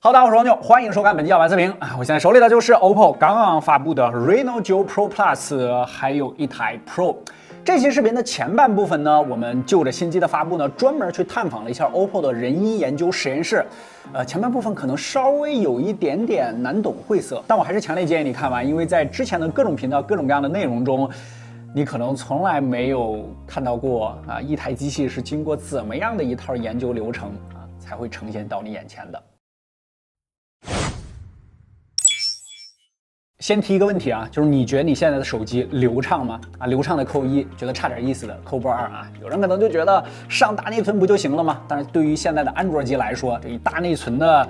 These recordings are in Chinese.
好，大家好，我是王牛，欢迎收看本期要玩视频啊！我现在手里的就是 OPPO 刚刚发布的 Reno9 Pro Plus， 还有一台 Pro。这期视频的前半部分呢，我们就着新机的发布呢，专门去探访了一下 OPPO 的人医研究实验室。前半部分可能稍微有一点点难懂晦涩，但我还是强烈建议你看完，因为在之前的各种频道、各种各样的内容中，你可能从来没有看到过啊，一台机器是经过怎么样的一套研究流程啊，才会呈现到你眼前的。先提一个问题啊，就是你觉得你现在的手机流畅吗？啊，流畅的扣1，觉得差点意思的扣2啊。有人可能就觉得上大内存不就行了吗？但是对于现在的安卓机来说，这一大内存的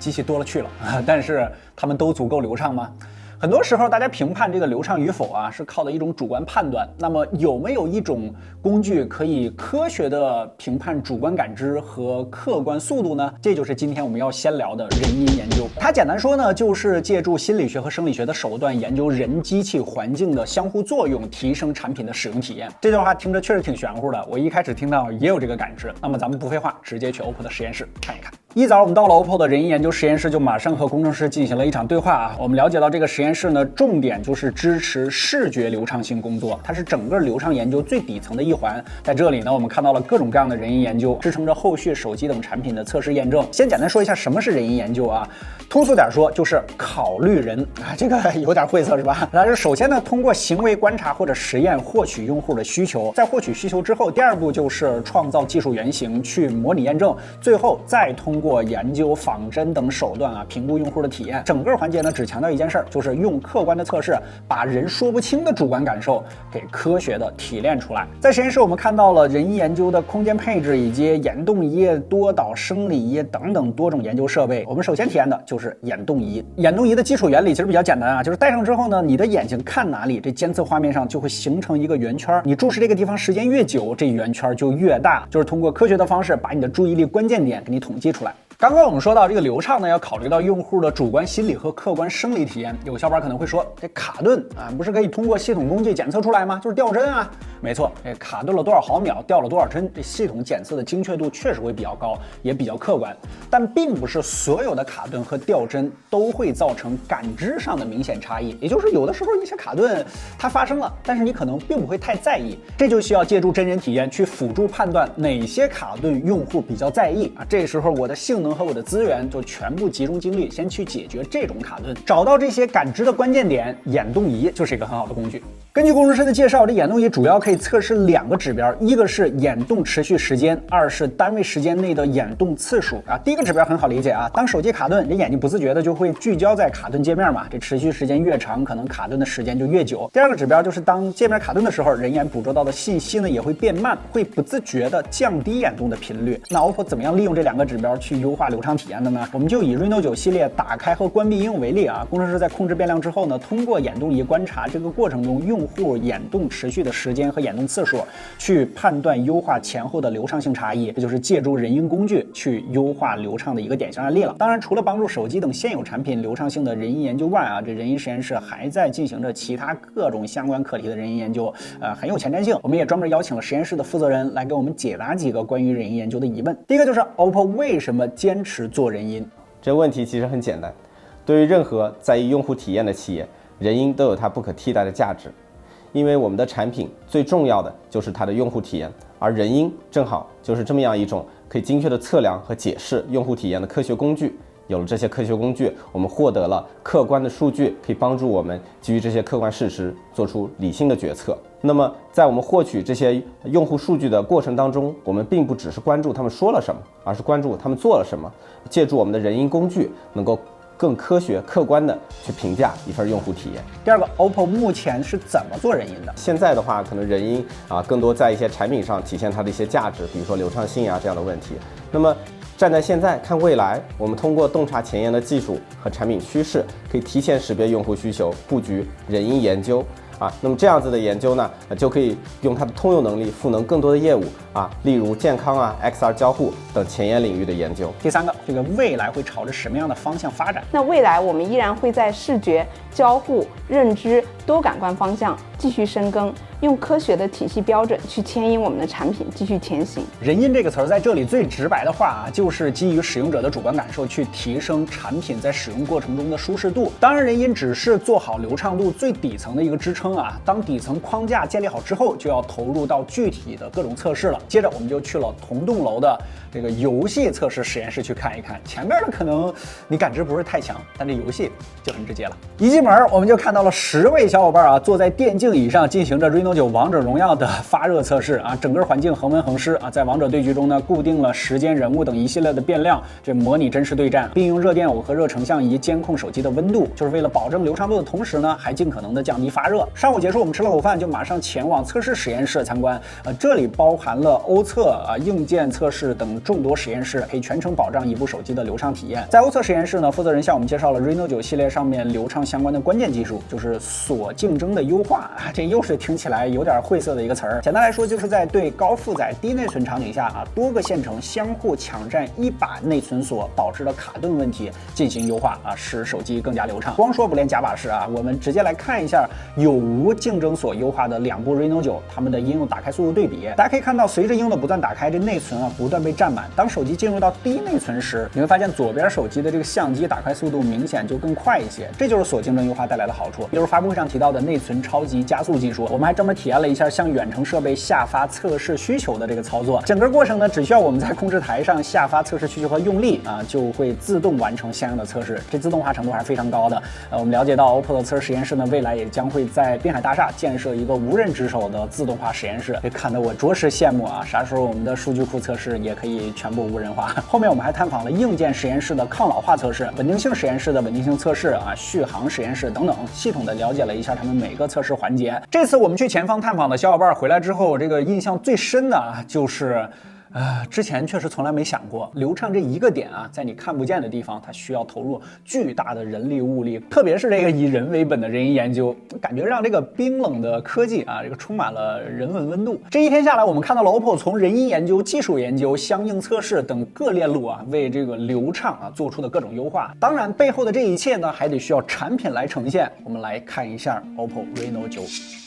机器多了去了啊，但是它们都足够流畅吗？很多时候，大家评判这个流畅与否啊，是靠的一种主观判断。那么，有没有一种工具可以科学的评判主观感知和客观速度呢？这就是今天我们要先聊的人因研究。它简单说呢，就是借助心理学和生理学的手段，研究人、机器、环境的相互作用，提升产品的使用体验。这段话听着确实挺玄乎的，我一开始听到也有这个感知。那么，咱们不废话，直接去 OPPO 的实验室看一看。一早我们到了 OPPO 的人因研究实验室，就马上和工程师进行了一场对话啊。我们了解到这个实验室呢，重点就是支持视觉流畅性工作，它是整个流畅研究最底层的一环。在这里呢，我们看到了各种各样的人因研究，支撑着后续手机等产品的测试验证。先简单说一下什么是人因研究啊，通俗点说就是考虑人啊，这个有点晦涩是吧？但是首先呢，通过行为观察或者实验获取用户的需求，在获取需求之后，第二步就是创造技术原型去模拟验证，最后再通过研究、仿真等手段啊，评估用户的体验。整个环节呢，只强调一件事儿，就是用客观的测试，把人说不清的主观感受给科学的提炼出来。在实验室，我们看到了人因研究的空间配置以及眼动仪、多导生理仪等等多种研究设备。我们首先体验的就是眼动仪。眼动仪的基础原理其实比较简单啊，就是戴上之后呢，你的眼睛看哪里，这监测画面上就会形成一个圆圈，你注视这个地方时间越久，这圆圈就越大，就是通过科学的方式把你的注意力关键点给你统计出来。刚刚我们说到这个流畅呢，要考虑到用户的主观心理和客观生理体验。有小伙伴可能会说，这卡顿啊，不是可以通过系统工具检测出来吗？就是掉帧啊。没错，这卡顿了多少毫秒，掉了多少帧，这系统检测的精确度确实会比较高，也比较客观。但并不是所有的卡顿和掉帧都会造成感知上的明显差异。也就是有的时候一些卡顿它发生了，但是你可能并不会太在意。这就需要借助真人体验去辅助判断哪些卡顿用户比较在意啊。这时候我的性能和我的资源就全部集中精力先去解决这种卡顿，找到这些感知的关键点，眼动仪就是一个很好的工具。根据工程师的介绍，这眼动仪主要可以测试2个指标，一个是眼动持续时间，二是单位时间内的眼动次数啊。第一个指标很好理解啊，当手机卡顿，你眼睛不自觉的就会聚焦在卡顿界面嘛，这持续时间越长，可能卡顿的时间就越久。第二个指标就是当界面卡顿的时候，人眼捕捉到的信息呢也会变慢，会不自觉的降低眼动的频率。那 OPPO 怎么样利用这2个指标去优化流畅体验的呢？我们就以 Reno9 系列打开和关闭应用为例啊，工程师在控制变量之后呢，通过眼动仪观察这个过程中用户眼动持续的时间和眼动次数，去判断优化前后的流畅性差异，这就是借助人因工具去优化流畅的一个典型案例了。当然，除了帮助手机等现有产品流畅性的人因研究外啊，这人因实验室还在进行着其他各种相关课题的人因研究，很有前瞻性。我们也专门邀请了实验室的负责人来给我们解答几个关于人因研究的疑问。第一个就是 OPPO 为什么坚持做人因？这个问题其实很简单，对于任何在意用户体验的企业，人因都有它不可替代的价值。因为我们的产品最重要的就是它的用户体验，而人因正好就是这么样一种可以精确的测量和解释用户体验的科学工具。有了这些科学工具，我们获得了客观的数据，可以帮助我们基于这些客观事实做出理性的决策。那么在我们获取这些用户数据的过程当中，我们并不只是关注他们说了什么，而是关注他们做了什么，借助我们的人因工具能够更科学客观的去评价一份用户体验。第二个 ，OPPO 目前是怎么做人因的？现在的话，可能人因更多在一些产品上体现它的一些价值，比如说流畅性这样的问题。那么站在现在看未来，我们通过洞察前沿的技术和产品趋势，可以提前识别用户需求，布局人因研究。那么这样子的研究呢，就可以用它的通用能力赋能更多的业务例如健康XR 交互等前沿领域的研究。第三个，这个未来会朝着什么样的方向发展？那未来我们依然会在视觉、交互、认知多感官方向继续深耕，用科学的体系标准去牵引我们的产品继续前行。人因这个词儿在这里最直白的话啊，就是基于使用者的主观感受去提升产品在使用过程中的舒适度。当然，人因只是做好流畅度最底层的一个支撑啊。当底层框架建立好之后，就要投入到具体的各种测试了。接着我们就去了同栋楼的这个游戏测试实验室去看一看。前面的可能你感知不是太强，但这游戏就很直接了。一进门我们就看到了10位小伙伴啊，坐在电竞椅上进行着 Reno 9王者荣耀的发热测试啊。整个环境恒温恒湿啊，在王者对局中呢，固定了时间、人物等一系列的变量，这模拟真实对战，并用热电偶和热成像仪监控手机的温度，就是为了保证流畅度的同时呢，还尽可能的降低发热。上午结束，我们吃了口饭，就马上前往测试实验室参观。这里包含了欧测硬件测试等众多实验室，可以全程保障一部手机的流畅体验。在欧测实验室呢，负责人向我们介绍了 Reno 9系列上面流畅相关的关键技术，就是锁竞争的优化。这又是听起来有点晦涩的一个词儿。简单来说，就是在对高负载低内存场景下啊，多个线程相互抢占一把内存锁导致的卡顿问题进行优化啊，使手机更加流畅。光说不练假把式啊，我们直接来看一下有无竞争锁优化的2部 Reno 9它们的应用打开速度对比。大家可以看到，随着应用的不断打开，这内存不断被占满。当手机进入到低内存时，你会发现左边手机的这个相机打开速度明显就更快一些，这就是锁竞争优化带来的好处。比如发布会上提到的内存超级加速技术，我们还专门体验了一下向远程设备下发测试需求的这个操作。整个过程呢，只需要我们在控制台上下发测试需求和用力啊，就会自动完成相应的测试。这自动化程度还是非常高的。我们了解到 OPPO 的测试实验室呢，未来也将会在滨海大厦建设一个无人值守的自动化实验室，这看得我着实羡慕啊！啥时候我们的数据库测试也可以全部无人化？后面我们还探访了硬件实验室的抗老化测试、稳定性实验室的稳定性测试啊、续航实验室等等，系统的了解了一下他们每个测试环节。这次我们去前方探访的小伙伴回来之后，这个印象最深的就是之前确实从来没想过，流畅这一个点啊，在你看不见的地方，它需要投入巨大的人力物力，特别是这个以人为本的人因研究，感觉让这个冰冷的科技啊，这个充满了人文温度。这一天下来，我们看到了 OPPO 从人因研究、技术研究、相应测试等各链路啊，为这个流畅啊做出的各种优化。当然，背后的这一切呢，还得需要产品来呈现。我们来看一下 OPPO Reno 9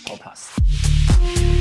Pro Plus。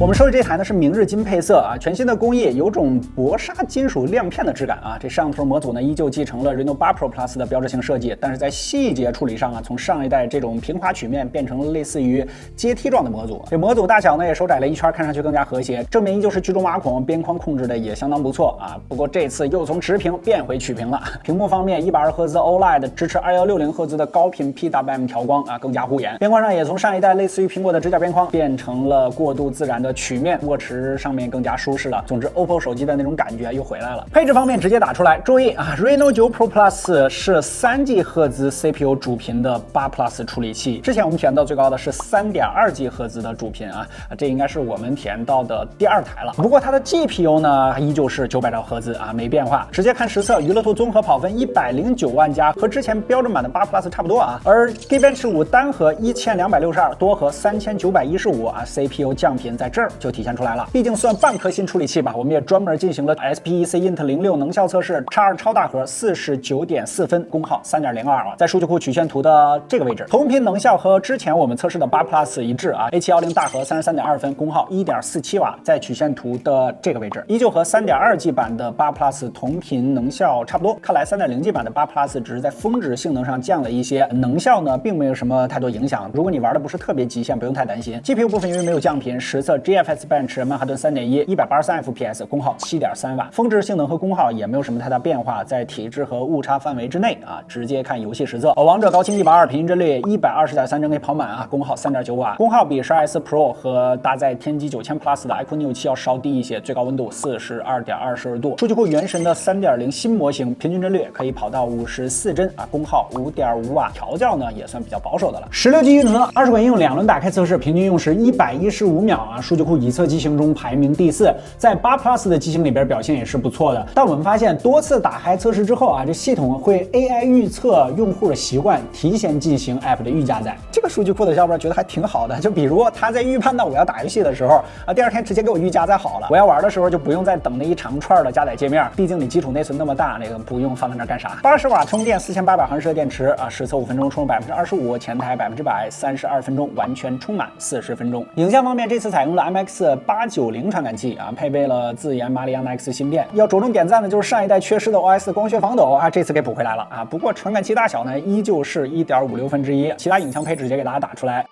我们收的这台呢是明日金配色啊，全新的工艺，有种薄纱金属亮片的质感啊。这摄像头模组呢依旧继承了 Reno 8 Pro Plus 的标志性设计，但是在细节处理上啊，从上一代这种平滑曲面变成了类似于阶梯状的模组。这模组大小呢也收窄了一圈，看上去更加和谐。正面依旧是居中挖孔，边框控制的也相当不错啊。不过这次又从直屏变回曲屏了。屏幕方面，120赫兹 OLED 支持2160赫兹的高频 PWM 调光啊，更加护眼。边框上也从上一代类似于苹果的直角边框变成了过渡自然的曲面，握持上面更加舒适了。总之 OPPO 手机的那种感觉又回来了。配置方面直接打出来，注意啊 Reno 9 Pro Plus 是3G 赫兹 CPU 主频的8 Plus 处理器，之前我们体验到最高的是3.2G 赫兹的主频啊，这应该是我们体验到的第2台了。不过它的 GPU 呢依旧是900兆赫兹啊，没变化。直接看实测，娱乐图综合跑分109万加，和之前标准版的8 Plus 差不多啊。而 Geekbench 5单核1262，多核3915啊 ，CPU 降频在这儿就体现出来了。毕竟算半颗新处理器吧，我们也专门进行了 SPEC Int 06能效测试，X2 超大核49.4分，功耗3.02啊，在数据库曲线图的这个位置，同频能效和之前我们测试的8 Plus 一致啊 ，A710大核33.2分，功耗1.47瓦，在曲线图的这个位置，依旧和3.2G 版的8 Plus 同频能效差不多。看来3.0G 版的8 Plus 只是在峰值性能上降了一些，能效呢并没有什么太多影响。如果你玩的不是特别极限，不用太担心。GPU 部分因为没有降频，实测 GFX Bench 曼哈顿3.1 183 FPS， 功耗7.3瓦，峰值性能和功耗也没有什么太大变化，在体质和误差范围之内啊。直接看游戏实测，王者高清120，平均帧率120.3帧可以跑满啊，功耗3.9瓦，功耗比12S Pro 和搭载天玑9000 Plus 的 iQOO Neo 7要稍低一些，最高温度42.22度。数据库原神的3.0新模型，平均帧率可以跑到54帧啊，功耗5.5瓦，调教呢也算比较保守的了。16G 运存，20个应用2轮打开测试，平均用时115秒啊，数据据库一侧机型中排名第4，在8 Plus 的机型里边表现也是不错的。但我们发现多次打开测试之后啊，这系统会 AI 预测用户的习惯，提前进行 App 的预加载。这个数据库的小伙伴觉得还挺好的，就比如他在预判到我要打游戏的时候啊，第2天直接给我预加载好了，我要玩的时候就不用再等那一长串的加载界面，毕竟你基础内存那么大，那个不用放在那干啥。80瓦充电，4800毫安时的电池啊，实测5分钟充25%，前台100%，32分钟完全充满40分钟。影像方面，这次采用了 MX890传感器啊，配备了自研马里亚纳 X 芯片。要着重点赞的就是上一代缺失的 OS 的光学防抖啊，这次给补回来了啊。不过传感器大小呢，依旧是1.56其他影像配置直接给大家打出来。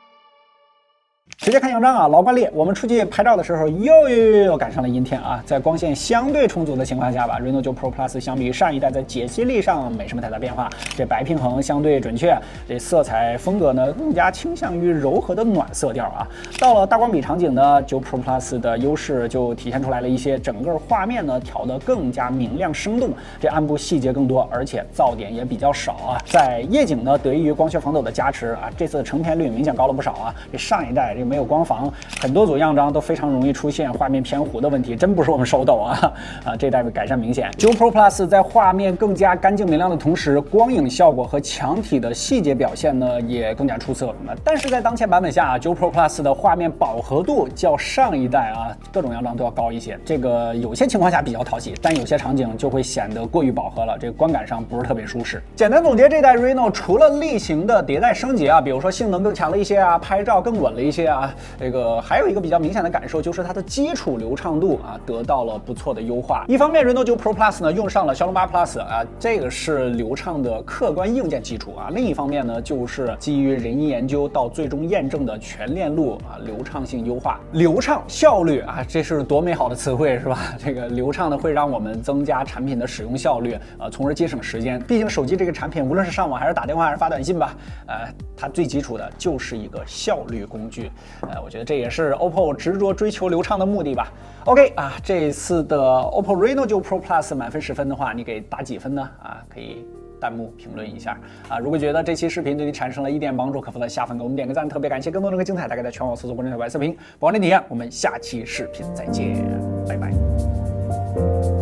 直接看样张啊，老惯例，我们出去拍照的时候又赶上了阴天啊。在光线相对充足的情况下吧，Reno 9 Pro Plus 相比于上一代在解析力上没什么太大变化，这白平衡相对准确，这色彩风格呢更加倾向于柔和的暖色调啊。到了大光比场景呢，9 Pro Plus 的优势就体现出来了一些，整个画面呢调得更加明亮生动，这暗部细节更多，而且噪点也比较少啊。在夜景呢，得益于光学防抖的加持啊，这次的成片率明显高了不少啊。这上一代这没有光防，很多组样张都非常容易出现画面偏糊的问题，真不是我们手抖啊！这代改善明显。9 Pro Plus 在画面更加干净明亮的同时，光影效果和墙体的细节表现呢也更加出色。但是在当前版本下，9 Pro Plus 的画面饱和度较上一代啊各种样张都要高一些，这个有些情况下比较讨喜，但有些场景就会显得过于饱和了，这个观感上不是特别舒适。简单总结这代 Reno 除了例行的迭代升级啊，比如说性能更强了一些啊，拍照更稳了一些啊，这个还有一个比较明显的感受就是它的基础流畅度啊得到了不错的优化。一方面 Reno 9 Pro Plus 呢用上了骁龙8 Plus 啊，这个是流畅的客观硬件基础啊。另一方面呢，就是基于人因研究到最终验证的全链路啊流畅性优化。流畅效率啊，这是多美好的词汇是吧？这个流畅的会让我们增加产品的使用效率啊，从而节省时间。毕竟手机这个产品，无论是上网还是打电话还是发短信吧，它最基础的就是一个效率工具。我觉得这也是 OPPO 执着追求流畅的目的吧。OK 啊，这一次的 OPPO Reno 9 Pro Plus 满分10分的话，你给打几分呢？啊，可以弹幕评论一下啊。如果觉得这期视频对你产生了一点帮助，可否在下方给我们点个赞，特别感谢。更多的精彩，大概在全网搜索关注小白视频，保证体验。我们下期视频再见，拜拜。